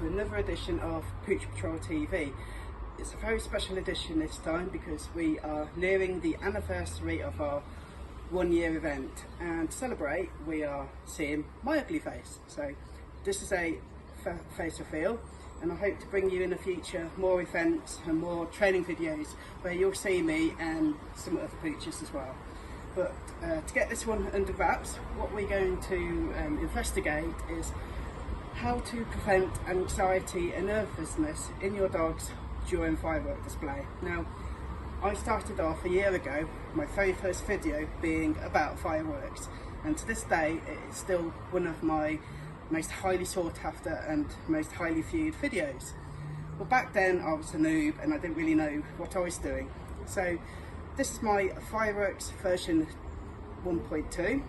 to another edition of Pooch Patrol TV. It's a very special edition this time because we are nearing the anniversary of our 1 year event, and to celebrate we are seeing my ugly face. So this is a face reveal, and I hope to bring you in the future more events and more training videos where you'll see me and some other pooches as well. But to get this one under wraps, what we're going to investigate is how to prevent anxiety and nervousness in your dogs during firework display. Now, I started off a year ago, my very first video being about fireworks, and to this day it's still one of my most highly sought after and most highly viewed videos. Well, back then I was a noob and I didn't really know what I was doing. So this is my fireworks version 1.2.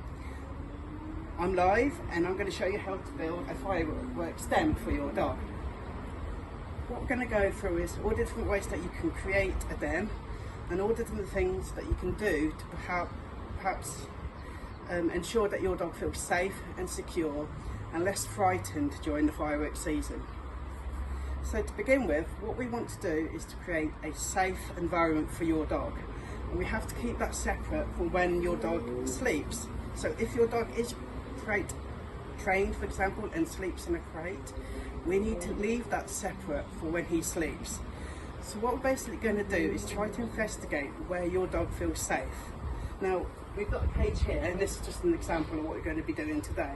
I'm live and I'm going to show you how to build a firework stem for your dog. What we're going to go through is all the different ways that you can create a den and all the different things that you can do to perhaps ensure that your dog feels safe and secure and less frightened during the fireworks season. So to begin with, what we want to do is to create a safe environment for your dog, and we have to keep that separate from when your dog sleeps. So if your dog is crate trained, for example, and sleeps in a crate, we need to leave that separate for when he sleeps. So what we're basically going to do is try to investigate where your dog feels safe. Now, we've got a cage here, and this is just an example of what we're going to be doing today.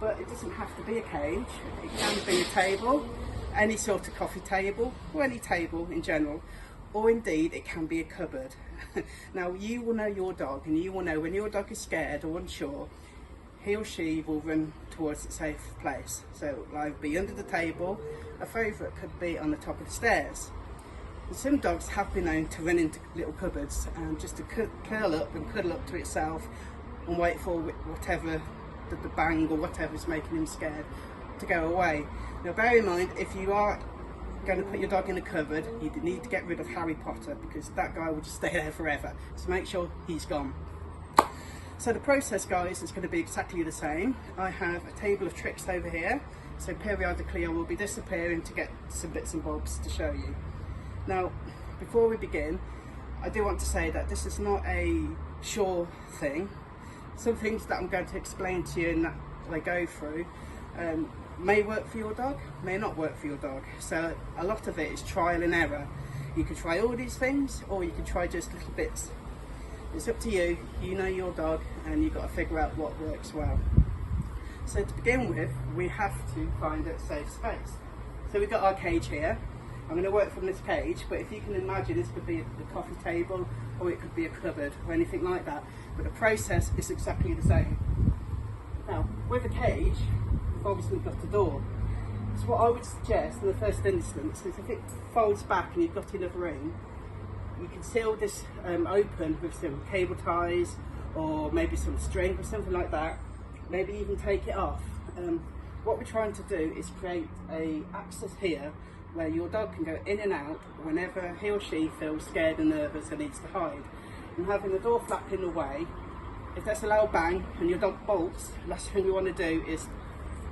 But it doesn't have to be a cage, it can be a table, any sort of coffee table, or any table in general, or indeed it can be a cupboard. Now, you will know your dog, and you will know when your dog is scared or unsure, he or she will run towards a safe place. So it'll either be under the table, a favourite could be on the top of the stairs. And some dogs have been known to run into little cupboards and just to curl up and cuddle up to itself and wait for whatever, the bang or whatever is making him scared, to go away. Now bear in mind, if you are going to put your dog in a cupboard, you need to get rid of Harry Potter, because that guy will just stay there forever. So make sure he's gone. So the process, guys, is going to be exactly the same. I have a table of tricks over here, so periodically I will be disappearing to get some bits and bobs to show you. Now, before we begin, I do want to say that this is not a sure thing. Some things that I'm going to explain to you and that I go through may work for your dog, may not work for your dog. So a lot of it is trial and error. You can try all these things, or you can try just little bits. It's up to you. You know your dog, and you've got to figure out what works well. So to begin with, we have to find a safe space. So we've got our cage here. I'm going to work from this cage, but if you can imagine, this could be a coffee table, or it could be a cupboard, or anything like that. But the process is exactly the same. Now, with a cage, we've obviously got a door. So what I would suggest in the first instance is, if it folds back and you've got enough room, you can seal this open with some cable ties or maybe some string or something like that. Maybe even take it off. What we're trying to do is create a access here where your dog can go in and out whenever he or she feels scared and nervous and needs to hide. And having the door flap in the way, if there's a loud bang and your dog bolts, the last thing we want to do is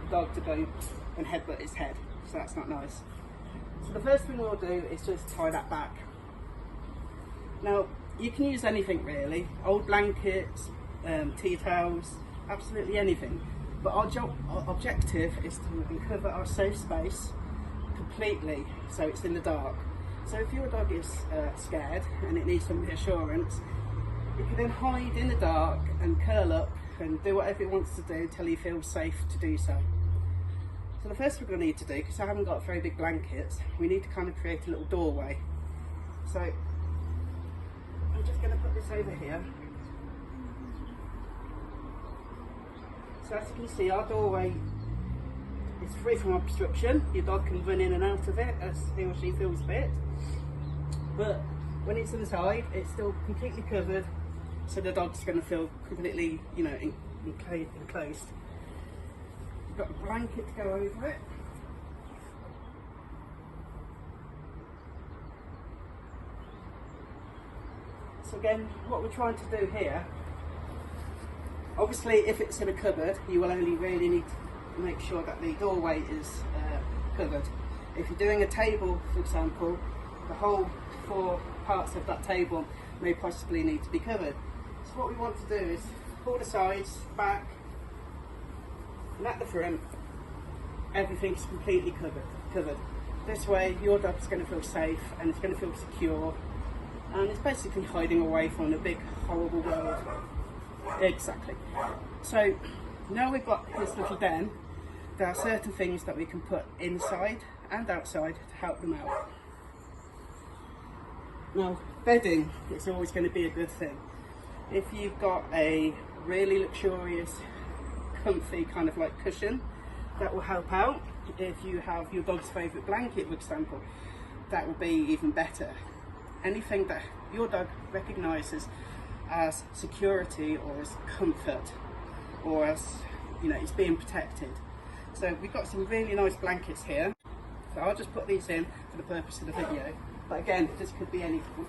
the dog to go and headbutt his head. So that's not nice. So the first thing we'll do is just tie that back. Now, you can use anything really, old blankets, tea towels, absolutely anything. But our objective is to uncover our safe space completely, so it's in the dark. So if your dog is scared and it needs some reassurance, it can then hide in the dark and curl up and do whatever it wants to do until he feels safe to do so. So the first thing we're going to need to do, because I haven't got very big blankets, we need to kind of create a little doorway. So I'm just going to put this over here. So as you can see, our doorway is free from obstruction. Your dog can run in and out of it as he or she feels fit. But when it's inside, it's still completely covered, so the dog's going to feel completely, you know, enclosed. You've got a blanket to go over it. So again, what we're trying to do here, obviously if it's in a cupboard, you will only really need to make sure that the doorway is covered. If you're doing a table, for example, the whole 4 parts of that table may possibly need to be covered. So what we want to do is pull the sides back, and at the front, everything's completely covered. This way, your dog's going to feel safe and it's going to feel secure, and it's basically hiding away from the big, horrible world. Exactly. So now we've got this little den, there are certain things that we can put inside and outside to help them out. Now, bedding is always going to be a good thing. If you've got a really luxurious, comfy kind of like cushion, that will help out. If you have your dog's favourite blanket, for example, that will be even better. Anything that your dog recognises as security or as comfort, or as, you know, it's being protected. So we've got some really nice blankets here. So I'll just put these in for the purpose of the video. But again, this could be anything.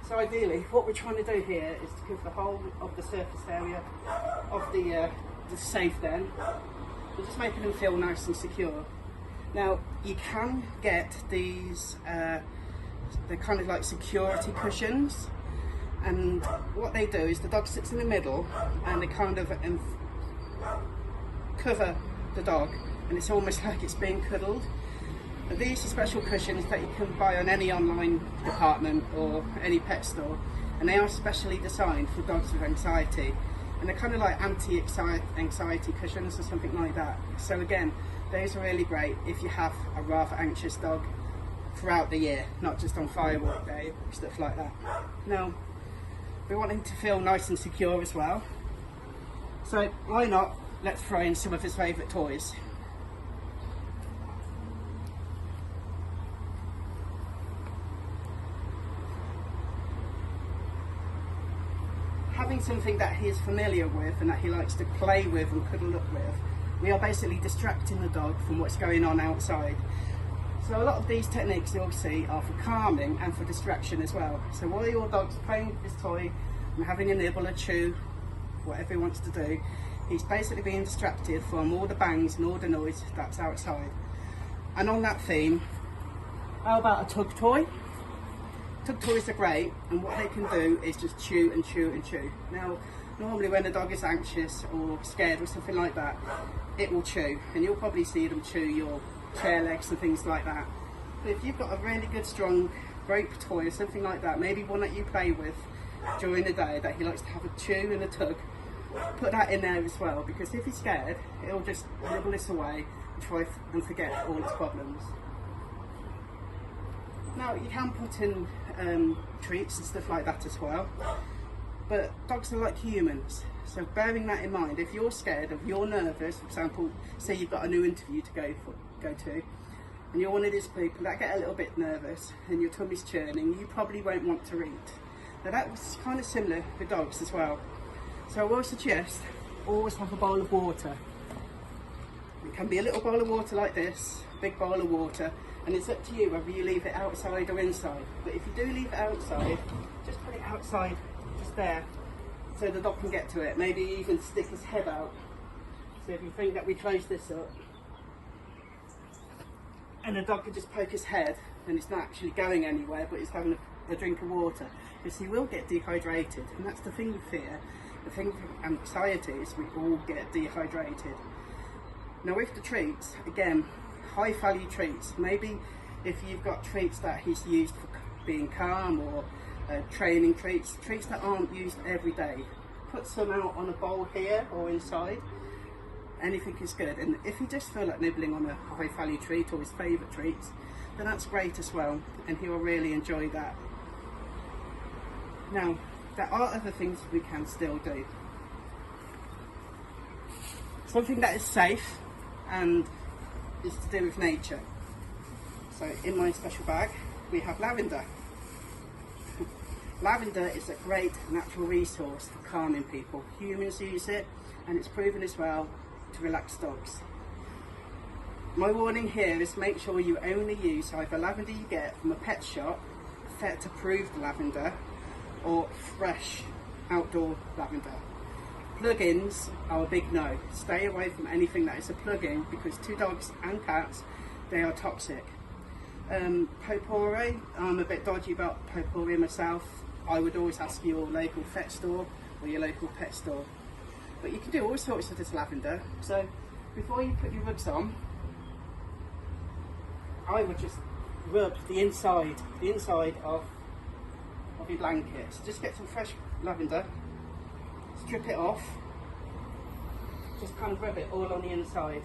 So ideally, what we're trying to do here is to cover the whole of the surface area of the safe den. We're just making them feel nice and secure. Now, you can get these, they're kind of like security cushions, and what they do is the dog sits in the middle and they kind of cover the dog, and it's almost like it's being cuddled. These are special cushions that you can buy on any online department or any pet store, and they are specially designed for dogs with anxiety, and they're kind of like anti-anxiety cushions or something like that. So again, those are really great if you have a rather anxious dog throughout the year, not just on firework day, stuff like that. Now, we want him to feel nice and secure as well, so why not, let's throw in some of his favourite toys. Having something that he is familiar with and that he likes to play with and cuddle up with, we are basically distracting the dog from what's going on outside. So a lot of these techniques you'll see are for calming and for distraction as well. So while your dog's playing with this toy and having a nibble, a chew, whatever he wants to do, he's basically being distracted from all the bangs and all the noise that's outside. And on that theme, how about a tug toy? Tug toys are great, and what they can do is just chew and chew and chew. Now, normally when a dog is anxious or scared or something like that, it will chew, and you'll probably see them chew your chair legs and things like that. But if you've got a really good strong rope toy or something like that, maybe one that you play with during the day that he likes to have a chew and a tug, put that in there as well, because if he's scared, it'll just nibble this away and try and forget all its problems. Now, you can put in treats and stuff like that as well, but dogs are like humans, so bearing that in mind, if you're scared, if you're nervous, for example, say you've got a new interview to go to, and you're one of these people that get a little bit nervous and your tummy's churning, you probably won't want to eat. Now that's kind of similar for dogs as well. So I will suggest always have a bowl of water. It can be a little bowl of water like this, a big bowl of water, and it's up to you whether you leave it outside or inside. But if you do leave it outside, just put it outside, just there, so the dog can get to it. Maybe even stick his head out. So if you think that we close this up, and the dog can just poke his head, and it's not actually going anywhere, but he's having a drink of water, because he will get dehydrated. And that's the thing with fear. The thing with anxiety is we all get dehydrated. Now with the treats, again, high value treats. Maybe if you've got treats that he's used for being calm, or training treats that aren't used every day, put some out on a bowl here or inside. Anything is good, and if you just feel like nibbling on a high value treat or his favourite treats, then that's great as well, and he will really enjoy that. Now, there are other things we can still do. Something that is safe and is to do with nature. So in my special bag we have lavender. Lavender is a great natural resource for calming people. Humans use it, and it's proven as well to relax dogs. My warning here is make sure you only use either lavender you get from a pet shop, vet approved lavender or fresh outdoor lavender. Plug-ins are a big no. Stay away from anything that is a plug-in, because to dogs and cats they are toxic. Potpourri, I'm a bit dodgy about potpourri myself. I would always ask your local vet store or your local pet store. But you can do all sorts with this lavender. So before you put your rugs on, I would just rub the inside of your blanket. So just get some fresh lavender, strip it off, just kind of rub it all on the inside.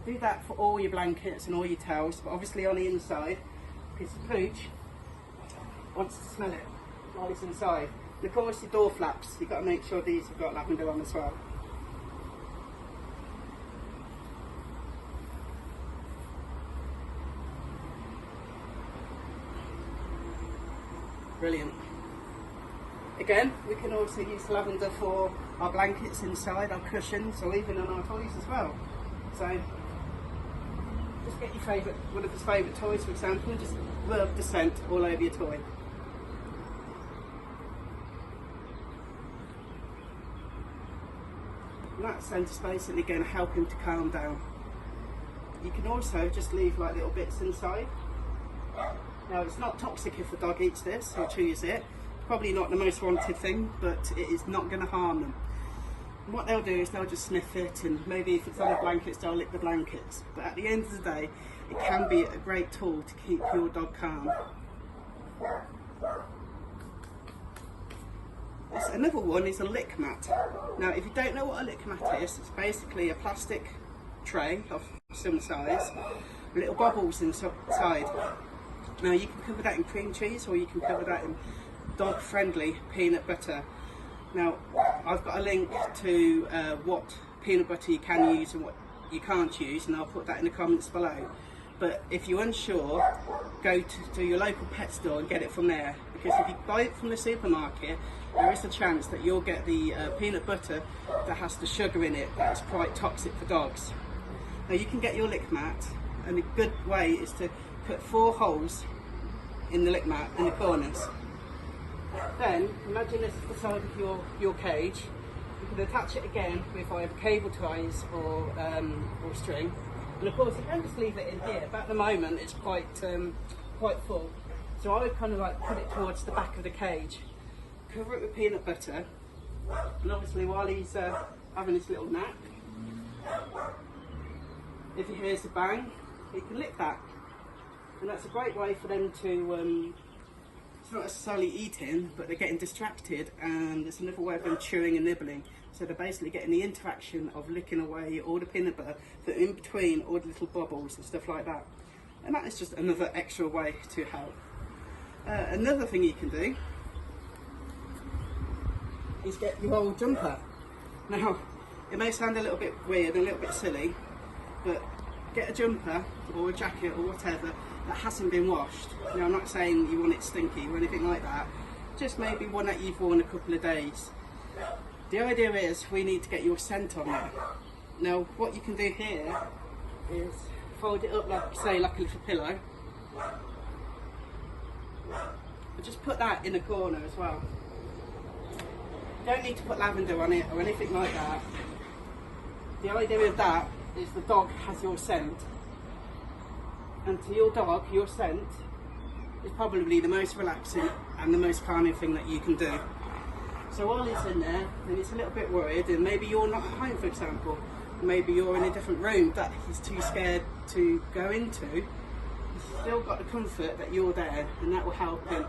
Do that for all your blankets and all your towels, but obviously on the inside, because the pooch wants to smell it while it's inside. And of course your door flaps, you've got to make sure these have got lavender on as well. Brilliant. Again, we can also use lavender for our blankets inside, our cushions, or even on our toys as well. So just get your one of his favourite toys, for example, and just rub the scent all over your toy. And that scent is basically going to help him to calm down. You can also just leave like little bits inside. Now, it's not toxic if the dog eats this or chews it. Probably not the most wanted thing, but it is not going to harm them. And what they'll do is they'll just sniff it, and maybe if it's on the blankets, they'll lick the blankets. But at the end of the day, it can be a great tool to keep your dog calm. Another one is a lick mat. Now, if you don't know what a lick mat is, it's basically a plastic tray of some size, little bubbles inside. Now you can cover that in cream cheese, or you can cover that in dog friendly peanut butter. Now I've got a link to what peanut butter you can use and what you can't use, and I'll put that in the comments below. But if you're unsure, go to your local pet store and get it from there, because if you buy it from the supermarket, there is a chance that you'll get the peanut butter that has the sugar in it that's quite toxic for dogs. Now you can get your lick mat, and a good way is to put 4 holes in the lick mat in the corners. Then imagine this is the side of your cage. You can attach it again with either cable ties or string, and of course you can just leave it in here, but at the moment it's quite full. So I would kind of like put it towards the back of the cage, cover it with peanut butter, and obviously while he's having his little nap, if he hears a bang, he can lick that. And that's a great way for them to, it's not necessarily eating, but they're getting distracted, and it's another way of them chewing and nibbling. So they're basically getting the interaction of licking away all the peanut butter, but in between all the little bubbles and stuff like that. And that is just another extra way to help. Another thing you can do is get your old jumper. Now, it may sound a little bit weird, a little bit silly, but get a jumper or a jacket or whatever that hasn't been washed. Now, I'm not saying you want it stinky or anything like that, just maybe one that you've worn a couple of days. The idea is we need to get your scent on there. Now, what you can do here is fold it up like, say, like a little pillow, but just put that in a corner as well. You don't need to put lavender on it or anything like that. The idea of that is the dog has your scent, and to your dog, your scent is probably the most relaxing and the most calming thing that you can do. So while he's in there and he's a little bit worried, and maybe you're not at home, for example, maybe you're in a different room that he's too scared to go into, he's still got the comfort that you're there, and that will help him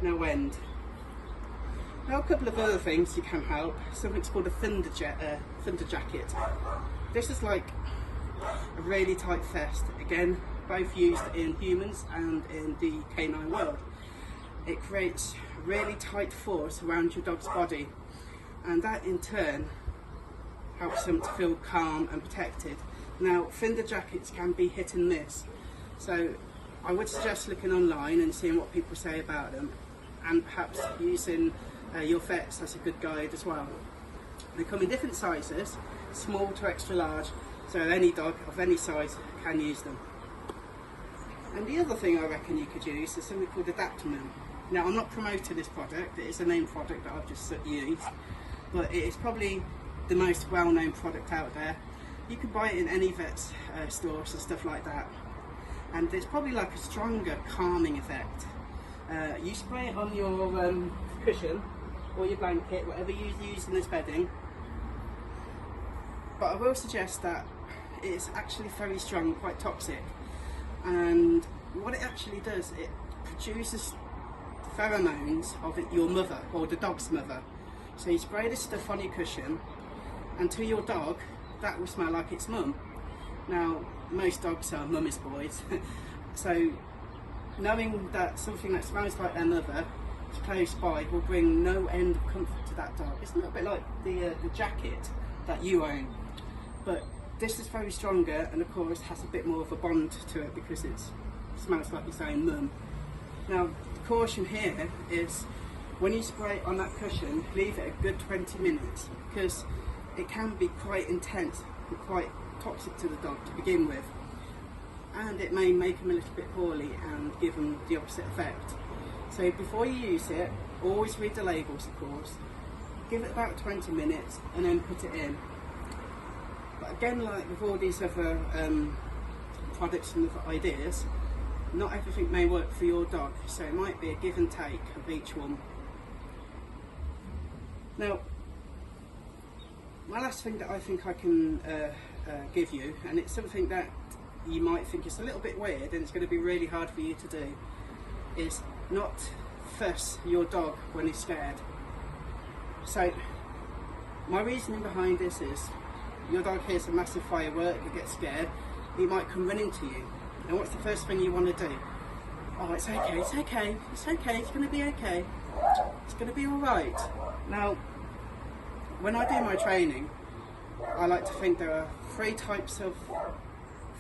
no end. Now, a couple of other things you can help. Something's called a Thunderjacket. This is like a really tight vest. Again, both used in humans and in the canine world. It creates really tight force around your dog's body, and that in turn helps them to feel calm and protected. Now, Thunderjackets can be hit and miss, so I would suggest looking online and seeing what people say about them, and perhaps using your vets as a good guide as well. They come in different sizes, small to extra large, So any dog of any size can use them. And the other thing I reckon you could use is something called Adaptamum. Now, I'm not promoting this product, it is a named product that I've just used, but it is probably the most well-known product out there. You can buy it in any vet's stores and stuff like that. And it's probably like a stronger calming effect. You spray it on your cushion or your blanket, whatever you use in this bedding. But I will suggest that it's actually very strong, quite toxic. And what it actually does, it produces pheromones of your mother, or the dog's mother. So you spray this stuff on your cushion, and to your dog, that will smell like its mum. Now, most dogs are mummy's boys, so knowing that something that smells like their mother is close by will bring no end of comfort to that dog. It's a little bit like the jacket that you own, but this is very stronger, and of course has a bit more of a bond to it because it smells like its own mum. Now, the caution here is when you spray it on that cushion, leave it a good 20 minutes because it can be quite intense and quite toxic to the dog to begin with, and it may make him a little bit poorly and give him the opposite effect. So before you use it, always read the labels, of course, give it about 20 minutes and then put it in. But again, like with all these other products and other ideas, not everything may work for your dog, so it might be a give and take of each one. Now, my last thing that I think I can give you, and it's something that you might think is a little bit weird and it's going to be really hard for you to do, is not fuss your dog when he's scared. So, my reasoning behind this is, your dog hears a massive firework, he gets scared, he might come running to you. And what's the first thing you want to do? Oh, it's okay, it's okay, it's okay, it's going to be okay. It's going to be alright. Now, when I do my training, I like to think there are 3 types of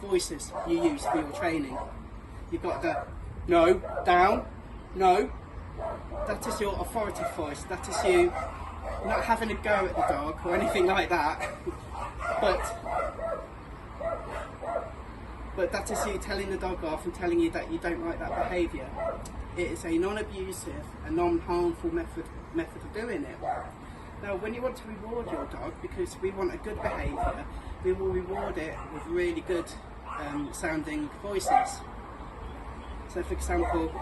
voices you use for your training. You've got the no, down, no. That is your authoritative voice. That is you not having a go at the dog or anything like that. But that is you telling the dog off and telling you that you don't like that behaviour. It is a non-abusive and non-harmful method of doing it. Now, when you want to reward your dog, because we want a good behaviour, we will reward it with really good sounding voices. So, for example,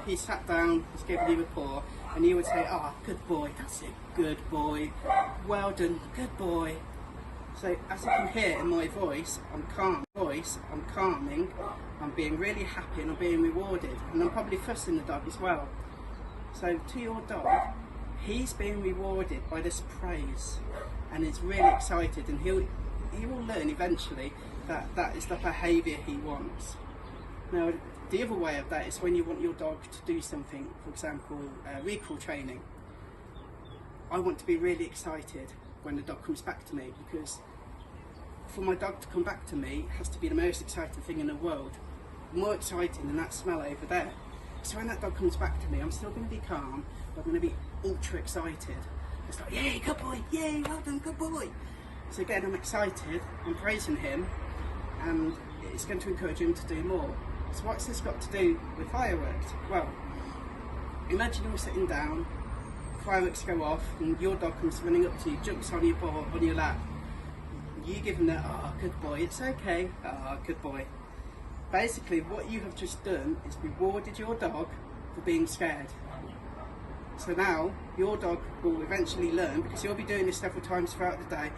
he sat down, he's giving you a paw, and you would say, "Oh, good boy, that's it, good boy, well done, good boy." So, as you can hear in my voice, I'm calming, I'm being really happy and I'm being rewarded, and I'm probably fussing the dog as well. So to your dog, he's being rewarded by this praise and he's really excited, and he will learn eventually that that is the behaviour he wants. Now, the other way of that is when you want your dog to do something, for example, recall training. I want to be really excited when the dog comes back to me, because for my dog to come back to me has to be the most exciting thing in the world, more exciting than that smell over there. So when that dog comes back to me, I'm still going to be calm, but I'm going to be ultra excited. It's like, yay, good boy, yay, well done, good boy. So again, I'm excited, I'm praising him, and it's going to encourage him to do more. So what's this got to do with fireworks? Well, imagine you're sitting down, fireworks go off, and your dog comes running up to you, jumps on your paw, on your lap. You give him that, "Oh, good boy, it's okay, oh, good boy." Basically, what you have just done is rewarded your dog for being scared. So now, your dog will eventually learn, because you'll be doing this several times throughout the day,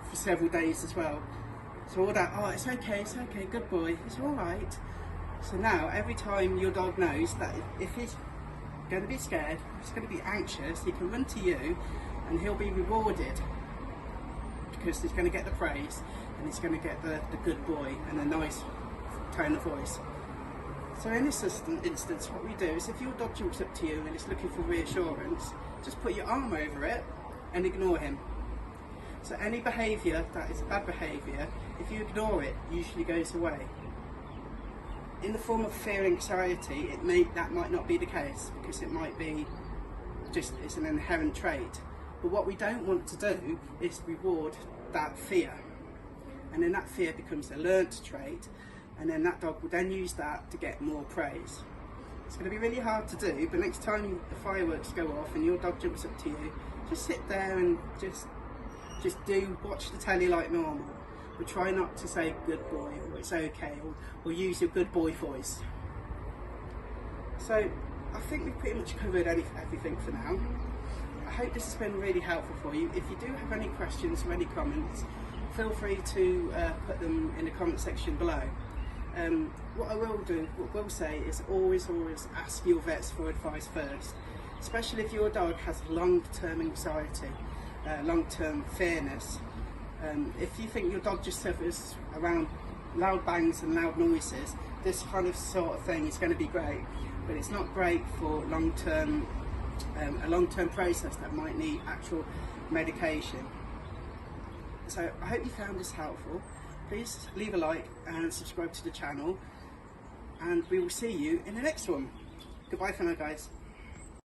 for several days as well. So all that, "Oh, it's okay, good boy, it's alright." So now, every time your dog knows that if he's going to be scared, he's going to be anxious, he can run to you and he'll be rewarded, because he's going to get the praise and he's going to get the good boy and a nice tone of voice. So in this instance, what we do is, if your dog jumps up to you and is looking for reassurance, just put your arm over it and ignore him. So any behaviour that is bad behaviour, if you ignore it, usually goes away. In the form of fear and anxiety, that might not be the case, because it might be just, it's an inherent trait. But what we don't want to do is reward that fear. and then that fear becomes a learnt trait, and then that dog will then use that to get more praise. It's going to be really hard to do, but next time the fireworks go off and your dog jumps up to you, just sit there and just watch the telly like normal, but try not to say good boy or it's okay, or use your good boy voice. So I think we've pretty much covered everything for now. I hope this has been really helpful for you. If you do have any questions or any comments, feel free to put them in the comment section below. What I will say is always ask your vets for advice first, especially if your dog has long-term anxiety, long-term fearness. If you think your dog just suffers around loud bangs and loud noises, this kind of sort of thing is going to be great, but it's not great for long-term, a long-term process that might need actual medication. So I hope you found this helpful. Please leave a like and subscribe to the channel, and we will see you in the next one. Goodbye for now, guys.